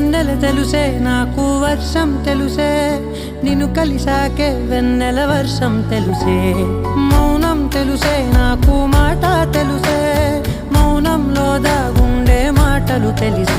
వెన్నెల తెలుసే నాకు వర్షం తెలుసే నిన్ను కలిసాకే వెన్నెల వర్షం తెలుసే మౌనం తెలుసే నాకు మాట తెలుసే మౌనంలో దాగుండే మాటలు తెలిసే